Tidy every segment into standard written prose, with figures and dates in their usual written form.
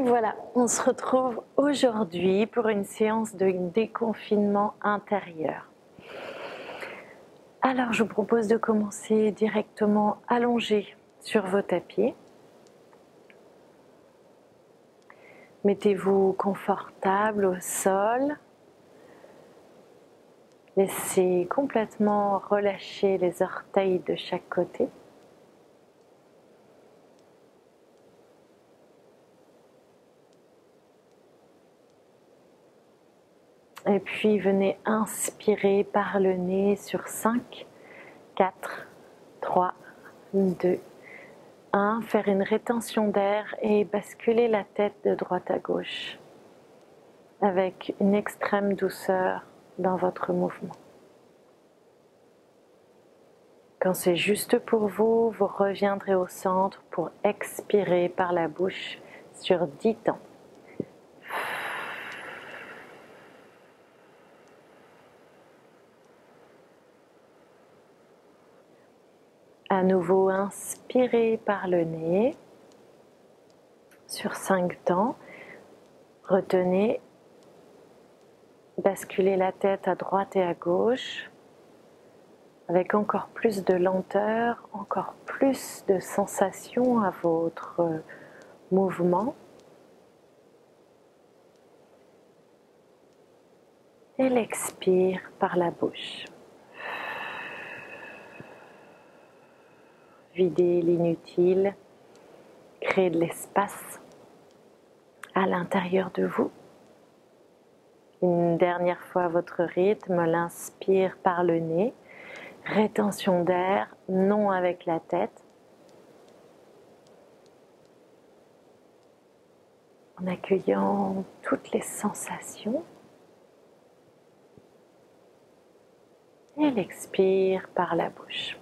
voilà, on se retrouve aujourd'hui pour une séance de déconfinement intérieur. Alors je vous propose de commencer directement allongé sur vos tapis. Mettez-vous confortable au sol. Laissez complètement relâcher les orteils de chaque côté. Et puis venez inspirer par le nez sur 5, 4, 3, 2, 1. Faire une rétention d'air et basculer la tête de droite à gauche avec une extrême douceur dans votre mouvement. Quand c'est juste pour vous, vous reviendrez au centre pour expirer par la bouche sur 10 temps. À nouveau, inspirez par le nez sur 5 temps. Retenez, basculez la tête à droite et à gauche avec encore plus de lenteur, encore plus de sensation à votre mouvement. Et l'expire par la bouche. Videz l'inutile, créez de l'espace à l'intérieur de vous. Une dernière fois à votre rythme, l'inspire par le nez, rétention d'air, non avec la tête. En accueillant toutes les sensations. Et l'expire par la bouche.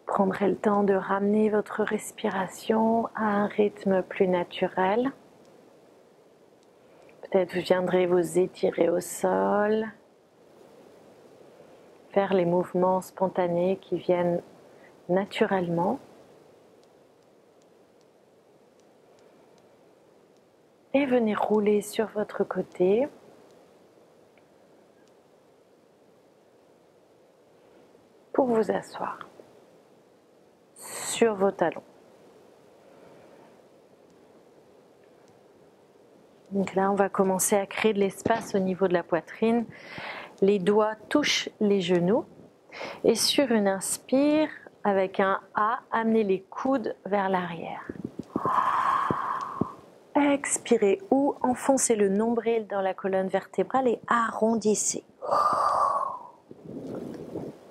Prendrez le temps de ramener votre respiration à un rythme plus naturel. Peut-être vous viendrez vous étirer au sol, faire les mouvements spontanés qui viennent naturellement. Et venez rouler sur votre côté. Pour vous asseoir sur vos talons. Donc là, on va commencer à créer de l'espace au niveau de la poitrine. Les doigts touchent les genoux. Et sur une inspire, avec un A, amenez les coudes vers l'arrière. Expirez ou enfoncez le nombril dans la colonne vertébrale et arrondissez.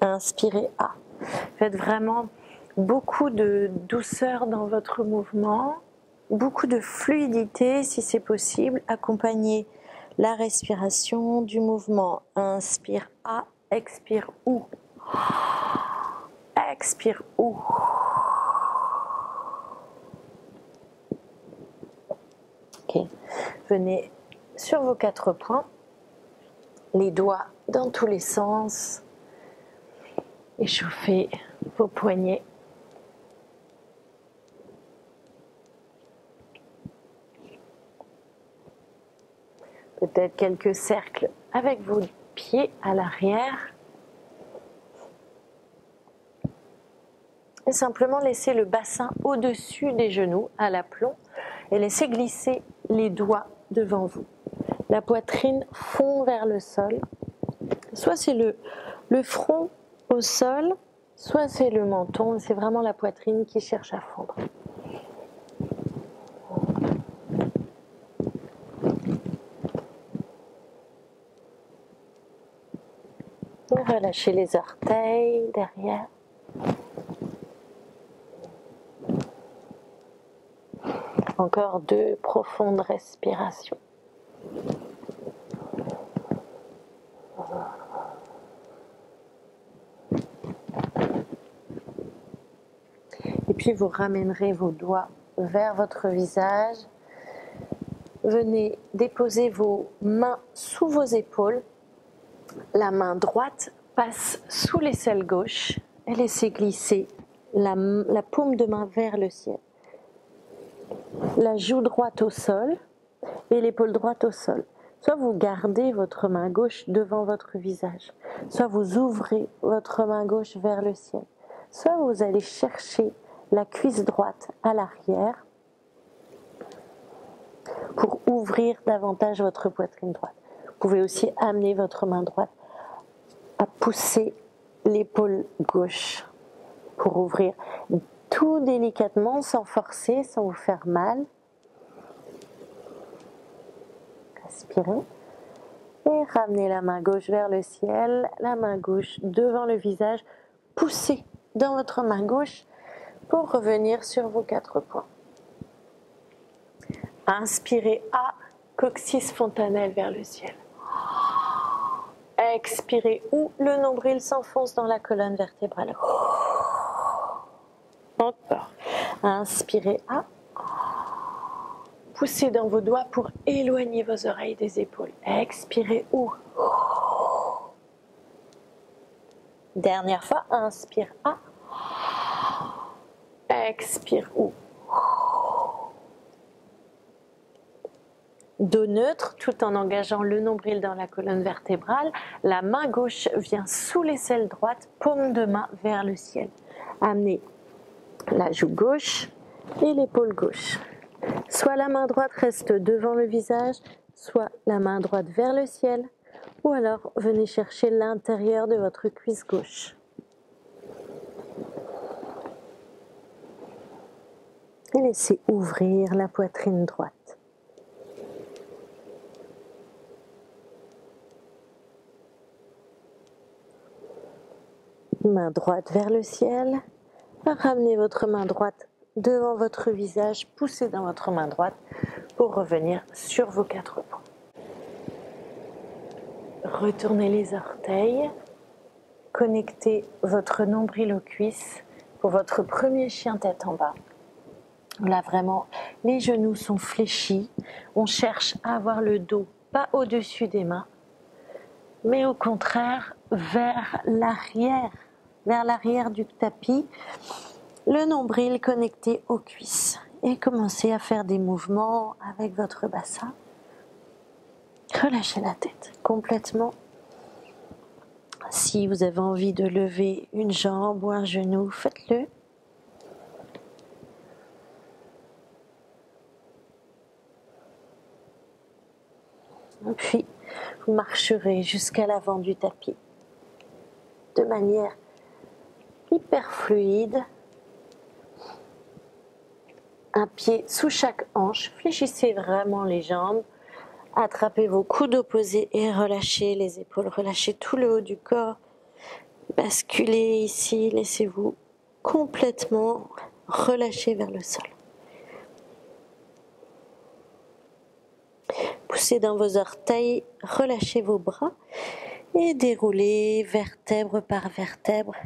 Inspirez A. Faites vraiment beaucoup de douceur dans votre mouvement, beaucoup de fluidité si c'est possible. Accompagnez la respiration du mouvement. Inspire A, expire OU. Expire OU. Ok. Venez sur vos 4 points, les doigts dans tous les sens. Échauffez vos poignets. Peut-être quelques cercles avec vos pieds à l'arrière. Et simplement laissez le bassin au-dessus des genoux à l'aplomb et laissez glisser les doigts devant vous. La poitrine fond vers le sol. Soit c'est le front au sol, soit c'est le menton. C'est vraiment la poitrine qui cherche à fondre. Relâchez les orteils derrière. Encore 2 profondes respirations. Et puis vous ramènerez vos doigts vers votre visage venez déposer vos mains sous vos épaules. La main droite passe sous l'aisselle gauche et laissez glisser la paume de main vers le ciel. La joue droite au sol et l'épaule droite au sol. Soit vous gardez votre main gauche devant votre visage, soit vous ouvrez votre main gauche vers le ciel, soit vous allez chercher la cuisse droite à l'arrière pour ouvrir davantage votre poitrine droite. Vous pouvez aussi amener votre main droite à pousser l'épaule gauche pour ouvrir tout délicatement, sans forcer, sans vous faire mal. Inspirez et ramenez la main gauche vers le ciel, la main gauche devant le visage. Poussez dans votre main gauche pour revenir sur vos 4 points. Inspirez A, coccyx fontanelle vers le ciel. Expirez ou le nombril s'enfonce dans la colonne vertébrale. Encore. Inspirez A. Poussez dans vos doigts pour éloigner vos oreilles des épaules. Expirez ou. Dernière fois, inspire A. Expire ou. Dos neutre, tout en engageant le nombril dans la colonne vertébrale. La main gauche vient sous l'aisselle droite, paume de main vers le ciel. Amenez la joue gauche et l'épaule gauche. Soit la main droite reste devant le visage, soit la main droite vers le ciel, ou alors venez chercher l'intérieur de votre cuisse gauche. Et laissez ouvrir la poitrine droite. Main droite vers le ciel. Ramenez votre main droite devant votre visage, poussez dans votre main droite pour revenir sur vos 4 points. Retournez les orteils, connectez votre nombril aux cuisses pour votre premier chien tête en bas. Là vraiment, les genoux sont fléchis, on cherche à avoir le dos pas au-dessus des mains, mais au contraire vers l'arrière du tapis. Le nombril connecté aux cuisses et commencez à faire des mouvements avec votre bassin. Relâchez la tête complètement. Si vous avez envie de lever une jambe ou un genou, faites-le. Puis, vous marcherez jusqu'à l'avant du tapis de manière hyper fluide. Un pied sous chaque hanche, fléchissez vraiment les jambes, attrapez vos coudes opposés et relâchez les épaules, relâchez tout le haut du corps, basculez ici, laissez-vous complètement relâcher vers le sol. Poussez dans vos orteils, relâchez vos bras et déroulez vertèbre par vertèbre,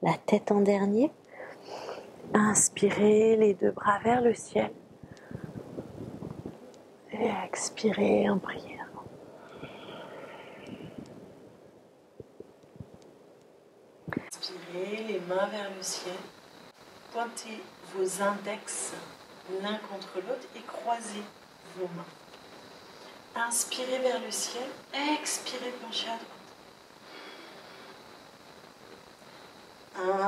la tête en dernier. Inspirez les 2 bras vers le ciel et expirez en prière. Inspirez les mains vers le ciel, pointez vos index l'un contre l'autre et croisez vos mains. Inspirez vers le ciel, expirez penchez à droite.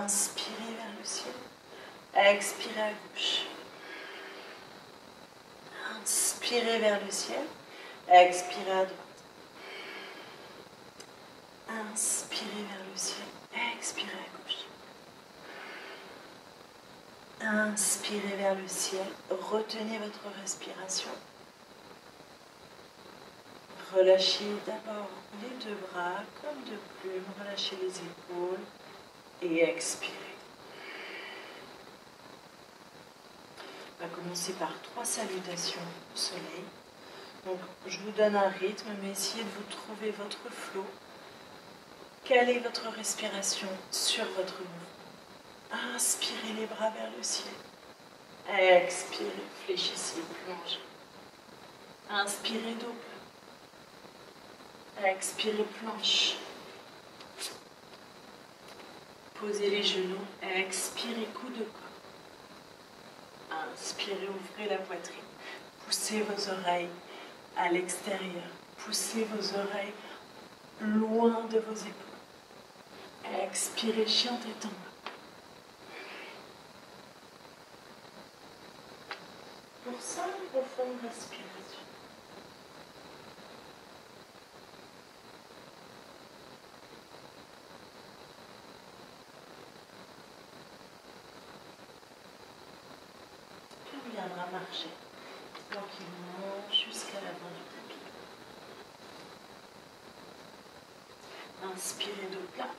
Inspirez vers le ciel. Expirez à gauche. Inspirez vers le ciel. Expirez à droite. Inspirez vers le ciel. Expirez à gauche. Inspirez vers le ciel. Retenez votre respiration. Relâchez d'abord les 2 bras comme 2 plumes. Relâchez les épaules et expirez. On va commencer par 3 salutations au soleil. Donc, je vous donne un rythme, mais essayez de vous trouver votre flow. Calez votre respiration sur votre mouvement. Inspirez les bras vers le ciel. Expirez, fléchissez, plongez. Inspirez dos plat. Expirez planche. Posez les genoux. Expirez coude de corps. Inspirez, ouvrez la poitrine. Poussez vos oreilles à l'extérieur. Poussez vos oreilles loin de vos épaules. Expirez, chien tête en bas. Pour 5 profondes respirations. Puis on viendra marcher tranquillement jusqu'à l'avant du tapis. Inspirez dos plat.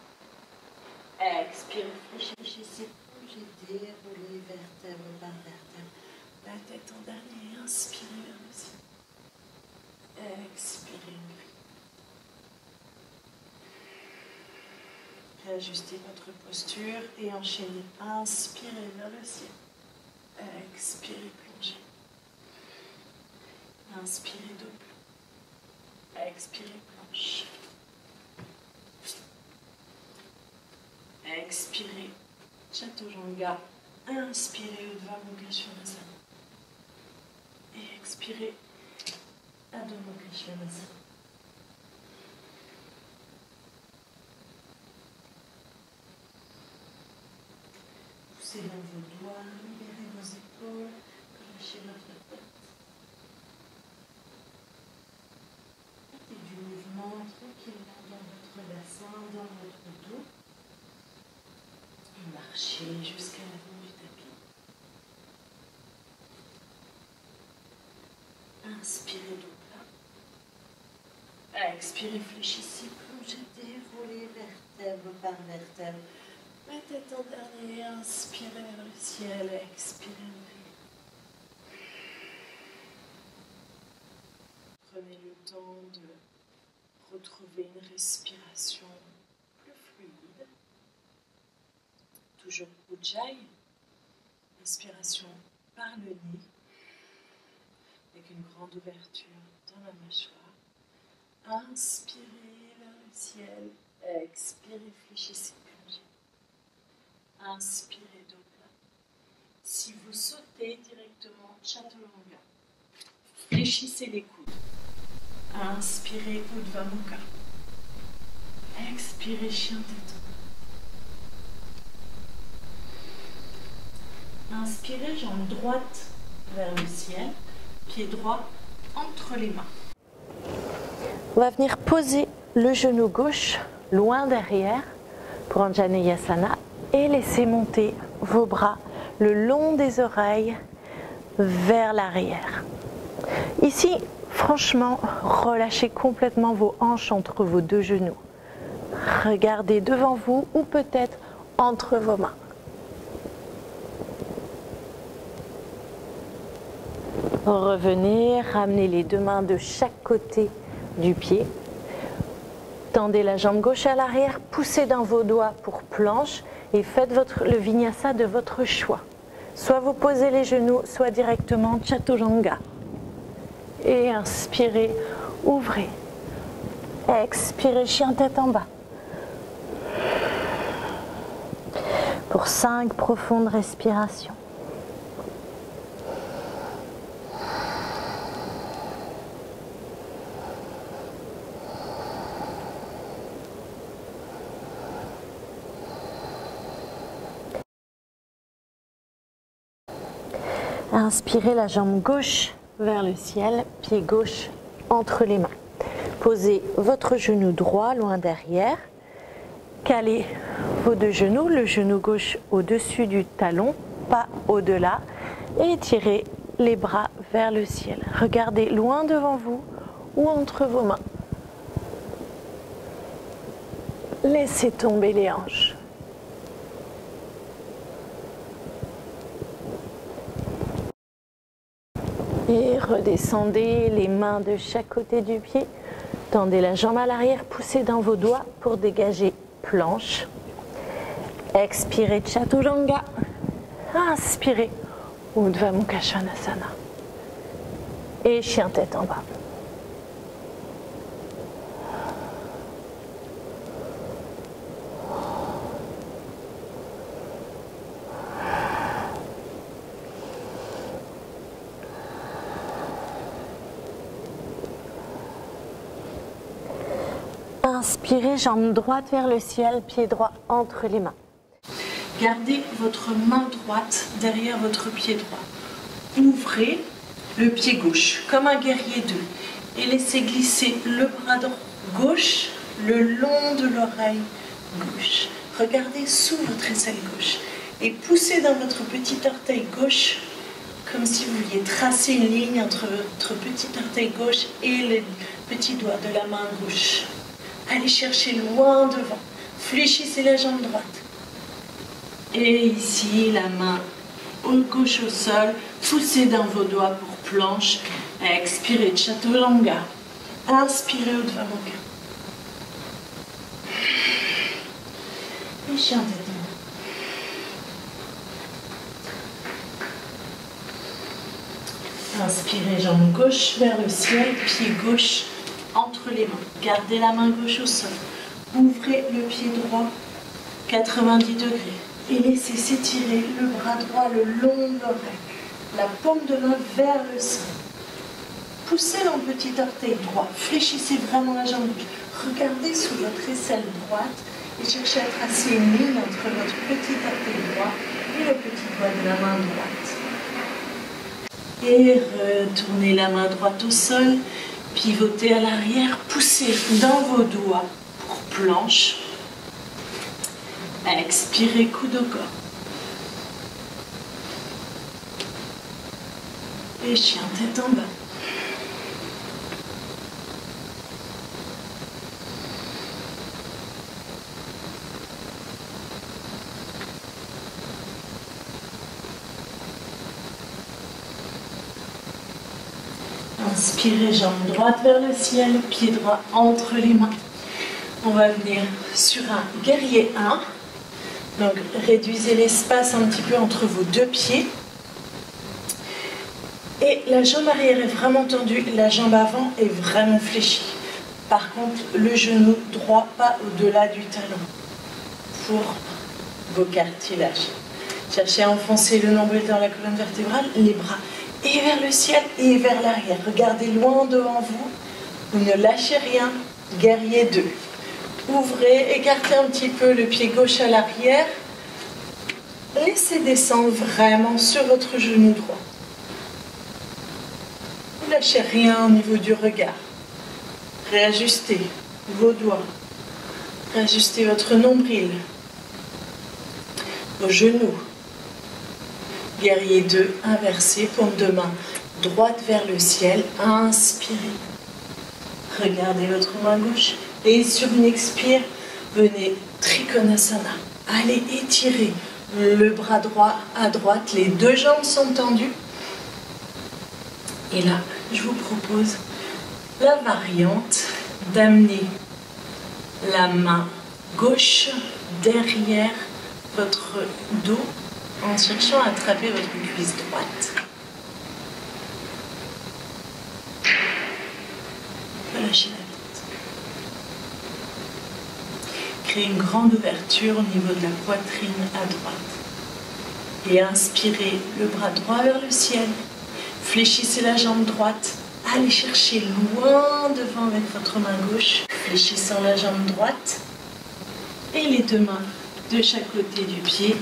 Expirez, fléchissez, bougez, déroulez vertèbre par vertèbre. La tête en dernier, inspirez vers le ciel. Expirez, ouvrez. Réajustez votre posture et enchaînez. Inspirez vers le ciel. Expirez, plongez. Inspirez, dos plat. Expirez, planche. Expirez, Chaturanga. Inspirez, Urdhva Mukha Svanasana. Et expirez, Adho Mukha Svanasana. Poussez dans vos doigts, libérez vos épaules, relâchez votre tête. Faites du mouvement tranquillement dans votre bassin, dans votre dos. Marchez jusqu'à l'avant du tapis. Inspirez dos plat. Expirez, fléchissez, plongez, déroulez vertèbre par vertèbre. La tête en dernier, inspirez vers le ciel, expirez, ouvrez. Prenez le temps de retrouver une respiration plus fluide. Toujours Ujjayi, inspiration par le nez, avec une grande ouverture dans la mâchoire. Inspirez vers le ciel, expirez, fléchissez, plongez. Inspirez dos plat. Si vous sautez directement, Chaturanga, fléchissez les coudes. Inspirez, Urdhva Mukha. Expirez, chien tête. Inspirez, jambe droite vers le ciel, pied droit entre les mains. On va venir poser le genou gauche loin derrière pour Anjaneyasana et laisser monter vos bras le long des oreilles vers l'arrière. Ici, franchement, relâchez complètement vos hanches entre vos deux genoux. Regardez devant vous ou peut-être entre vos mains. Revenez, ramenez les deux mains de chaque côté du pied. Tendez la jambe gauche à l'arrière, poussez dans vos doigts pour planche et faites le vinyasa de votre choix. Soit vous posez les genoux, soit directement Chaturanga. Et inspirez, ouvrez. Expirez, chien tête en bas. Pour 5 profondes respirations. Inspirez la jambe gauche vers le ciel, pied gauche entre les mains. Posez votre genou droit loin derrière. Calez vos deux genoux, le genou gauche au-dessus du talon, pas au-delà. Et étirez les bras vers le ciel. Regardez loin devant vous ou entre vos mains. Laissez tomber les hanches. Et redescendez les mains de chaque côté du pied. Tendez la jambe à l'arrière, poussez dans vos doigts pour dégager planche. Expirez Chaturanga. Inspirez Urdhva Mukha Svanasana. Et chien tête en bas. Inspirez, jambe droite vers le ciel, pied droit entre les mains. Gardez votre main droite derrière votre pied droit. Ouvrez le pied gauche comme un guerrier 2 et laissez glisser le bras gauche le long de l'oreille gauche. Regardez sous votre aisselle gauche et poussez dans votre petit orteil gauche comme si vous vouliez tracer une ligne entre votre petit orteil gauche et le petit doigt de la main gauche. Allez chercher loin devant. Fléchissez la jambe droite. Et ici, la main gauche au sol. Poussez dans vos doigts pour planche. Expirez, chaturanga. Inspirez, Urdhva Mukha. Et chien tête. Inspirez, jambe gauche vers le ciel, pied gauche entre les mains. Gardez la main gauche au sol. Ouvrez le pied droit 90 degrés et laissez s'étirer le bras droit le long de l'oreille. La paume de main vers le sol. Poussez dans le petit orteil droit. Fléchissez vraiment la jambe gauche. Regardez sous votre aisselle droite et cherchez à tracer une ligne entre votre petit orteil droit et le petit doigt de la main droite. Et retournez la main droite au sol. Pivotez à l'arrière, poussez dans vos doigts pour planche. Expirez, coude au corps. Et chien tête en bas. Inspirez, jambe droite vers le ciel, pied droit entre les mains. On va venir sur un guerrier 1. Donc réduisez l'espace un petit peu entre vos deux pieds. Et la jambe arrière est vraiment tendue, la jambe avant est vraiment fléchie. Par contre, le genou droit pas au-delà du talon pour vos cartilages. Cherchez à enfoncer le nombril dans la colonne vertébrale, les bras et vers le ciel et vers l'arrière. Regardez loin devant vous. Vous ne lâchez rien. Guerrier 2. Ouvrez, écartez un petit peu le pied gauche à l'arrière. Laissez descendre vraiment sur votre genou droit. Ne lâchez rien au niveau du regard. Réajustez vos doigts. Réajustez votre nombril. Vos genoux. Guerrier 2, inversé, paume de main droite vers le ciel, inspirez. Regardez votre main gauche et sur une expire, venez Trikonasana. Allez étirer le bras droit à droite, les deux jambes sont tendues. Et là, je vous propose la variante d'amener la main gauche derrière votre dos en cherchant à attraper votre cuisse droite. Relâchez la tête. Créez une grande ouverture au niveau de la poitrine à droite. Et inspirez le bras droit vers le ciel. Fléchissez la jambe droite. Allez chercher loin devant avec votre main gauche. Fléchissant la jambe droite. Et les deux mains de chaque côté du pied.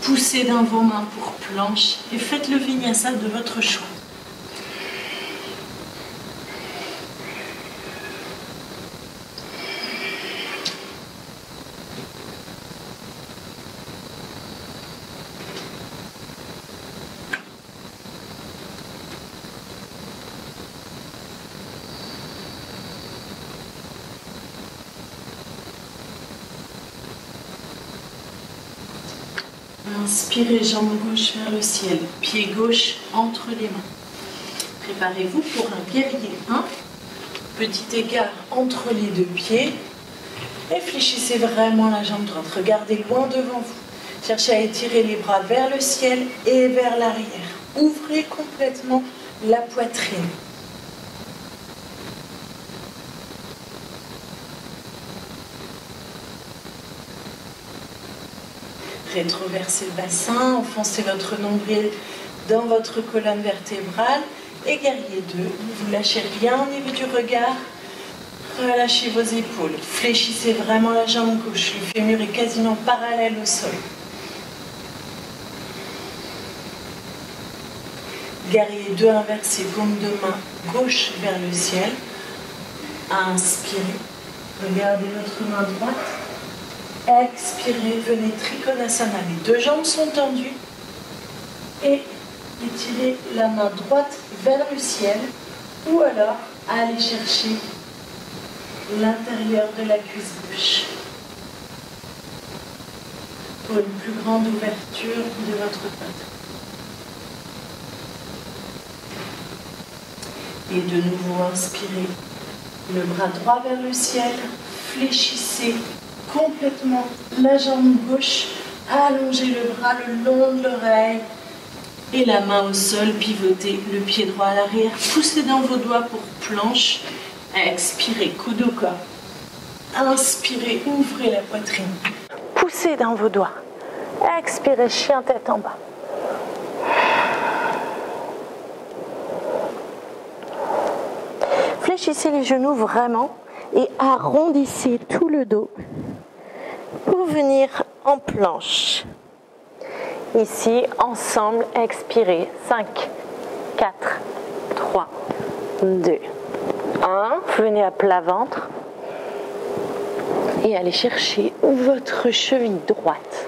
Poussez dans vos mains pour planche et faites le vinyasa de votre choix. Inspirez, jambe gauche vers le ciel, pied gauche entre les mains. Préparez-vous pour un guerrier 1. Petit écart entre les deux pieds. Et fléchissez vraiment la jambe droite. Regardez loin devant vous. Cherchez à étirer les bras vers le ciel et vers l'arrière. Ouvrez complètement la poitrine. Rétroversez le bassin, enfoncez votre nombril dans votre colonne vertébrale et guerrier 2. Ne vous lâchez rien au niveau du regard. Relâchez vos épaules. Fléchissez vraiment la jambe gauche. Le fémur est quasiment parallèle au sol. Guerrier 2, inversez, paume de main gauche vers le ciel. Inspirez. Regardez votre main droite. Expirez, venez Trikonasana. Les deux jambes sont tendues. Et étirez la main droite vers le ciel. Ou alors, allez chercher l'intérieur de la cuisse gauche. Pour une plus grande ouverture de votre poitrine. Et de nouveau, inspirez. Le bras droit vers le ciel. Fléchissez complètement la jambe gauche, allongez le bras le long de l'oreille et la main au sol, pivotez le pied droit à l'arrière, poussez dans vos doigts pour planche, expirez, coude au corps, inspirez, ouvrez la poitrine, Poussez dans vos doigts, expirez, chien tête en bas. Fléchissez les genoux vraiment et arrondissez tout le dos pour venir en planche. Ici, ensemble, expirez. 5, 4, 3, 2, 1. Venez à plat ventre et allez chercher votre cheville droite.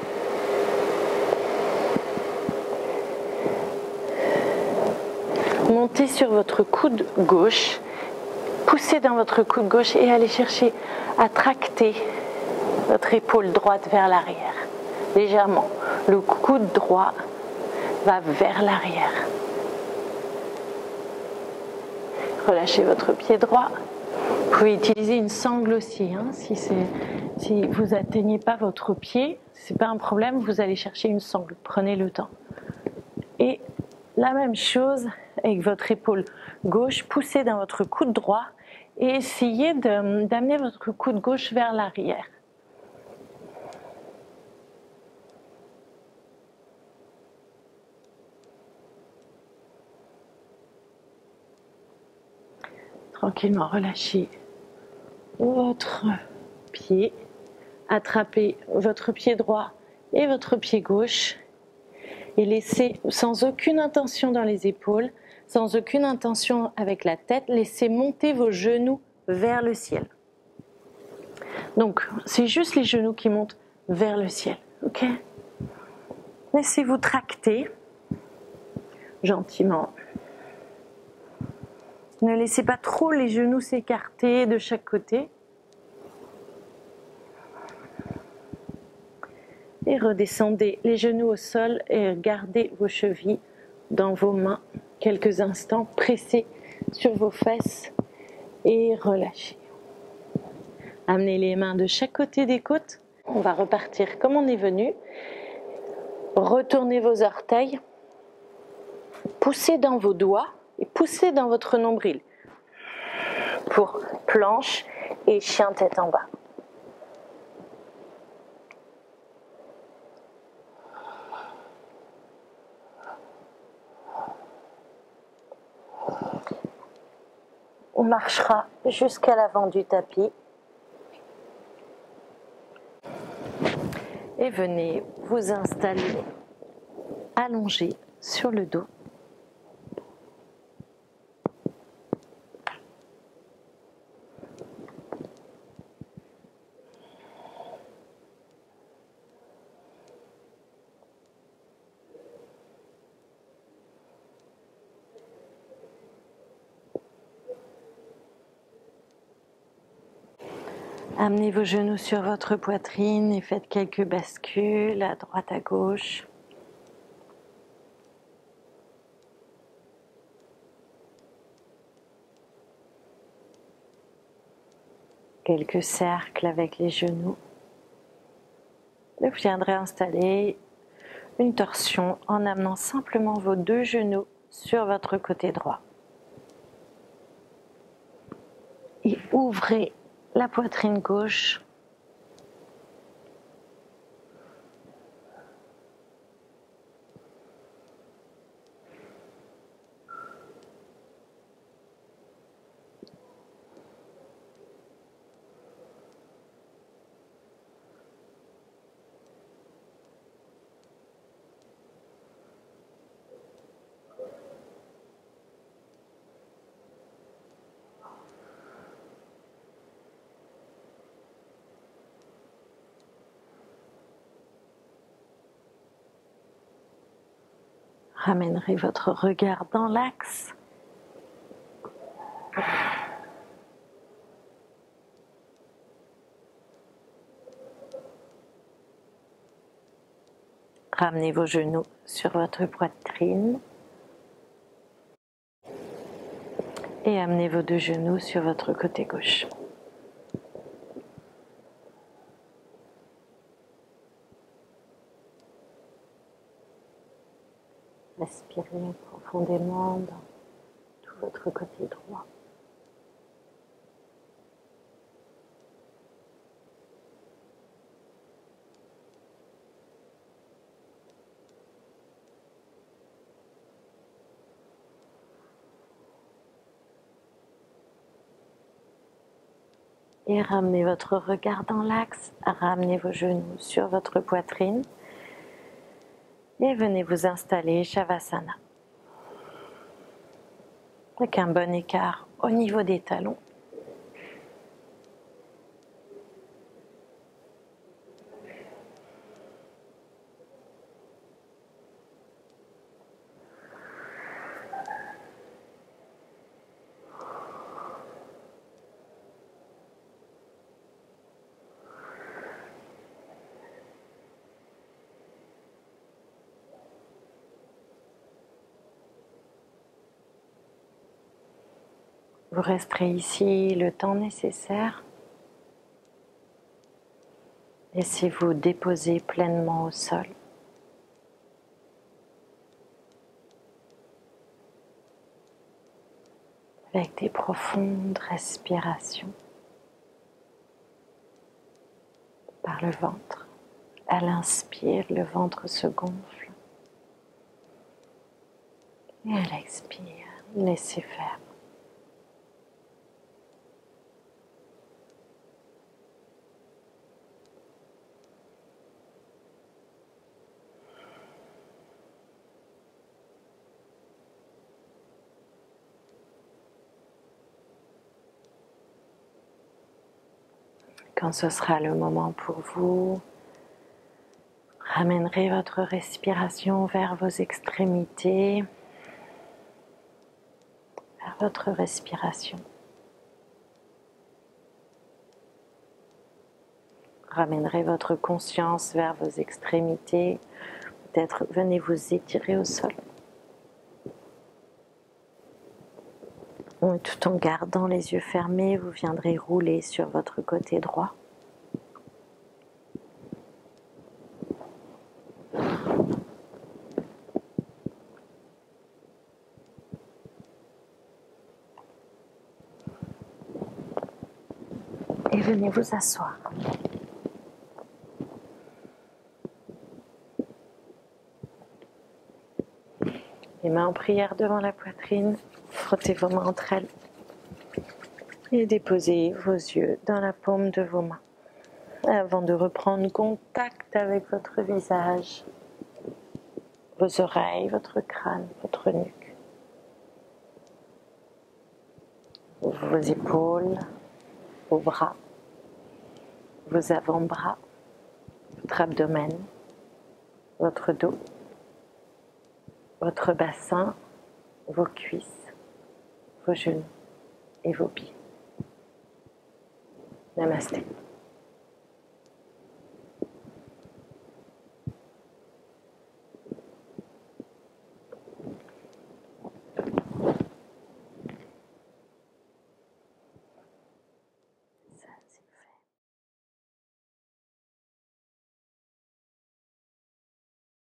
Montez sur votre coude gauche. Poussez dans votre coude gauche et allez chercher à tracter votre épaule droite vers l'arrière. Légèrement. Le coude droit va vers l'arrière. Relâchez votre pied droit. Vous pouvez utiliser une sangle aussi. Si vous n'atteignez pas votre pied, ce n'est pas un problème, vous allez chercher une sangle. Prenez le temps. Et la même chose avec votre épaule gauche. Poussez dans votre coude droit et essayez d'amener votre coude gauche vers l'arrière. Tranquillement, relâchez votre pied, attrapez votre pied droit et votre pied gauche et laissez sans aucune intention dans les épaules, sans aucune intention avec la tête, laissez monter vos genoux vers le ciel. Donc, c'est juste les genoux qui montent vers le ciel, ok? Laissez-vous tracter gentiment. Ne laissez pas trop les genoux s'écarter de chaque côté. Et redescendez les genoux au sol et gardez vos chevilles dans vos mains quelques instants. Pressez sur vos fesses et relâchez. Amenez les mains de chaque côté des côtes. On va repartir comme on est venu. Retournez vos orteils. Poussez dans vos doigts. Et poussez dans votre nombril pour planche et chien tête en bas. On marchera jusqu'à l'avant du tapis. Et venez vous installer allongé sur le dos. Amenez vos genoux sur votre poitrine et faites quelques bascules à droite à gauche. Quelques cercles avec les genoux. Vous viendrez installer une torsion en amenant simplement vos deux genoux sur votre côté droit. Et ouvrez la poitrine gauche. Ramènerez votre regard dans l'axe. Ramenez vos genoux sur votre poitrine. Et amenez vos deux genoux sur votre côté gauche. Respirez profondément dans tout votre côté droit. Et ramenez votre regard dans l'axe, ramenez vos genoux sur votre poitrine et venez vous installer Shavasana. Avec un bon écart au niveau des talons. Vous resterez ici le temps nécessaire. Laissez-vous déposer pleinement au sol. Avec des profondes respirations par le ventre. À l'inspire, le ventre se gonfle. Et à l'expire, laissez faire. Quand ce sera le moment pour vous, ramènerez votre respiration vers vos extrémités, vers votre respiration. Ramènerez votre conscience vers vos extrémités. Peut-être venez vous étirer au sol. Tout en gardant les yeux fermés, vous viendrez rouler sur votre côté droit. Et venez vous asseoir. Les mains en prière devant la poitrine, frottez vos mains entre elles et déposez vos yeux dans la paume de vos mains avant de reprendre contact avec votre visage, vos oreilles, votre crâne, votre nuque, vos épaules, vos bras, vos avant-bras, votre abdomen, votre dos, votre bassin, vos cuisses, vos genoux et vos pieds. Namasté.